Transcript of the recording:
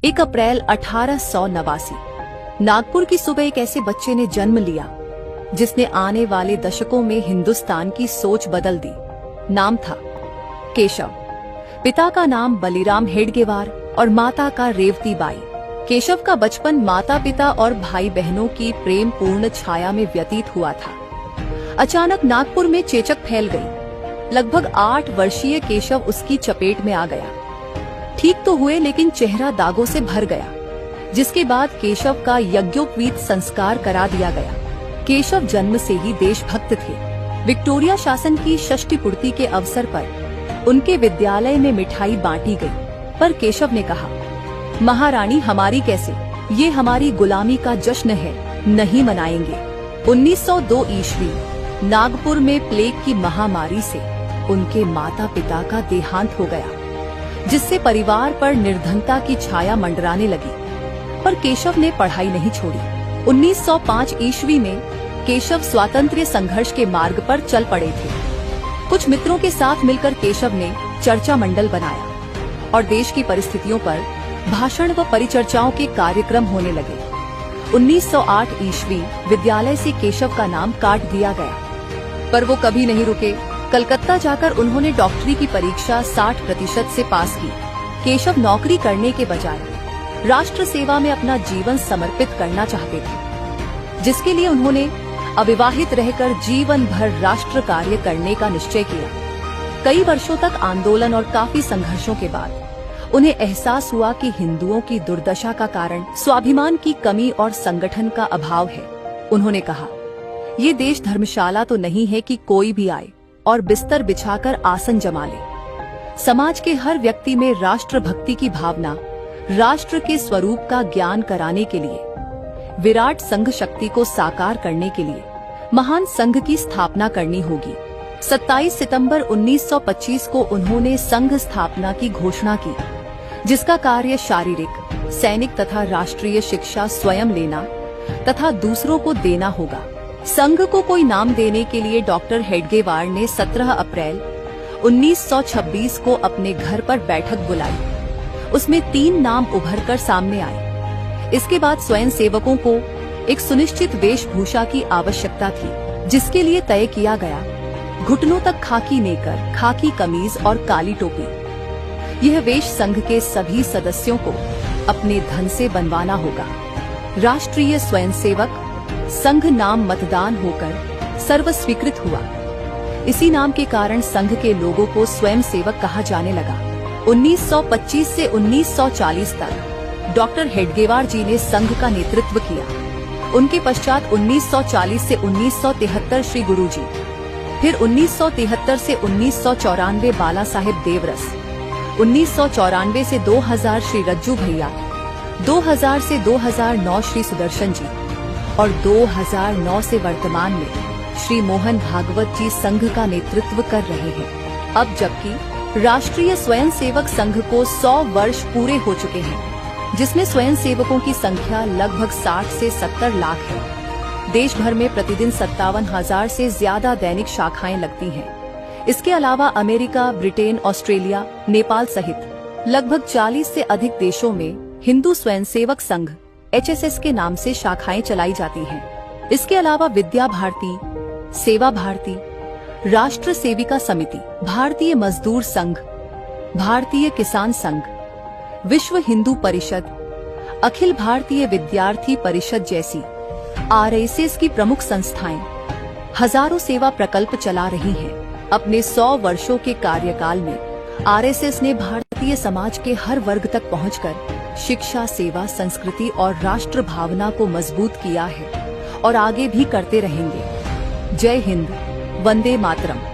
1 अप्रैल 1889 नागपुर की सुबह एक ऐसे बच्चे ने जन्म लिया जिसने आने वाले दशकों में हिंदुस्तान की सोच बदल दी। नाम था केशव। पिता का नाम बलिराम हेडगेवार और माता का रेवती बाई। केशव का बचपन माता पिता और भाई बहनों की प्रेम पूर्ण छाया में व्यतीत हुआ था। अचानक नागपुर में चेचक फैल गई। लगभग 8 वर्षीय केशव उसकी चपेट में आ गया। ठीक तो हुए लेकिन चेहरा दागों से भर गया, जिसके बाद केशव का यज्ञोपवीत संस्कार करा दिया गया। केशव जन्म से ही देशभक्त थे। विक्टोरिया शासन की षष्ठी पूर्ति के अवसर पर उनके विद्यालय में मिठाई बांटी गई, पर केशव ने कहा, महारानी हमारी कैसे, ये हमारी गुलामी का जश्न है, नहीं मनाएंगे। 1902 ईस्वी नागपुर में प्लेग की महामारी से उनके माता पिता का देहांत हो गया, जिससे परिवार पर निर्धनता की छाया मंडराने लगी। पर केशव ने पढ़ाई नहीं छोड़ी। 1905 ईस्वी में केशव स्वातंत्र्य संघर्ष के मार्ग पर चल पड़े थे। कुछ मित्रों के साथ मिलकर केशव ने चर्चा मंडल बनाया और देश की परिस्थितियों पर भाषण व परिचर्चाओं के कार्यक्रम होने लगे। 1908 ईस्वी विद्यालय से केशव का नाम काट दिया गया, पर वो कभी नहीं रुके। कलकत्ता जाकर उन्होंने डॉक्टरी की परीक्षा 60% से पास की। केशव नौकरी करने के बजाय राष्ट्र सेवा में अपना जीवन समर्पित करना चाहते थे, जिसके लिए उन्होंने अविवाहित रहकर जीवन भर राष्ट्र कार्य करने का निश्चय किया। कई वर्षों तक आंदोलन और काफी संघर्षों के बाद उन्हें एहसास हुआ कि हिंदुओं की दुर्दशा का कारण स्वाभिमान की कमी और संगठन का अभाव है। उन्होंने कहा, ये देश धर्मशाला तो नहीं है कि कोई भी आए और बिस्तर बिछाकर आसन जमा ले। समाज के हर व्यक्ति में राष्ट्र भक्ति की भावना, राष्ट्र के स्वरूप का ज्ञान कराने के लिए, विराट संघ शक्ति को साकार करने के लिए महान संघ की स्थापना करनी होगी। 27 सितंबर 1925 को उन्होंने संघ स्थापना की घोषणा की, जिसका कार्य शारीरिक, सैनिक तथा राष्ट्रीय शिक्षा स्वयं लेना तथा दूसरों को देना होगा। संघ को कोई नाम देने के लिए डॉक्टर हेडगेवार ने 17 अप्रैल 1926 को अपने घर पर बैठक बुलाई। उसमें 3 नाम उभरकर सामने आए। इसके बाद स्वयंसेवकों को एक सुनिश्चित वेशभूषा की आवश्यकता थी, जिसके लिए तय किया गया घुटनों तक खाकी नेकर, खाकी कमीज और काली टोपी। यह वेश संघ के सभी सदस्यों को अपने धन से बनवाना होगा। राष्ट्रीय स्वयंसेवक संघ नाम मतदान होकर सर्वस्वीकृत हुआ। इसी नाम के कारण संघ के लोगों को स्वयंसेवक कहा जाने लगा। 1925 से 1940 तक डॉक्टर हेडगेवार जी ने संघ का नेतृत्व किया। उनके पश्चात 1940 से 1973 श्री गुरु जी, फिर 1973 से 1994 बाला साहेब देवरस, 1994 से 2000 श्री रज्जू भैया, 2000 से 2009 श्री सुदर्शन जी और 2009 से वर्तमान में श्री मोहन भागवत जी संघ का नेतृत्व कर रहे हैं। अब जबकि राष्ट्रीय स्वयंसेवक संघ को 100 वर्ष पूरे हो चुके हैं, जिसमें स्वयंसेवकों की संख्या लगभग 60 से 70 लाख है। देश भर में प्रतिदिन 57,000 से ज्यादा दैनिक शाखाएं लगती हैं। इसके अलावा अमेरिका, ब्रिटेन, ऑस्ट्रेलिया, नेपाल सहित लगभग 40 से अधिक देशों में हिंदू स्वयंसेवक संघ HSS के नाम से शाखाएं चलाई जाती हैं। इसके अलावा विद्या भारती, सेवा भारती, राष्ट्र सेविका समिति, भारतीय मजदूर संघ, भारतीय किसान संघ, विश्व हिंदू परिषद, अखिल भारतीय विद्यार्थी परिषद जैसी RSS की प्रमुख संस्थाएं हजारों सेवा प्रकल्प चला रही हैं। अपने 100 वर्षों के कार्यकाल में RSS ने भारतीय समाज के हर वर्ग तक पहुंचकर शिक्षा, सेवा, संस्कृति और राष्ट्र भावना को मजबूत किया है और आगे भी करते रहेंगे। जय हिंद, वंदे मातरम।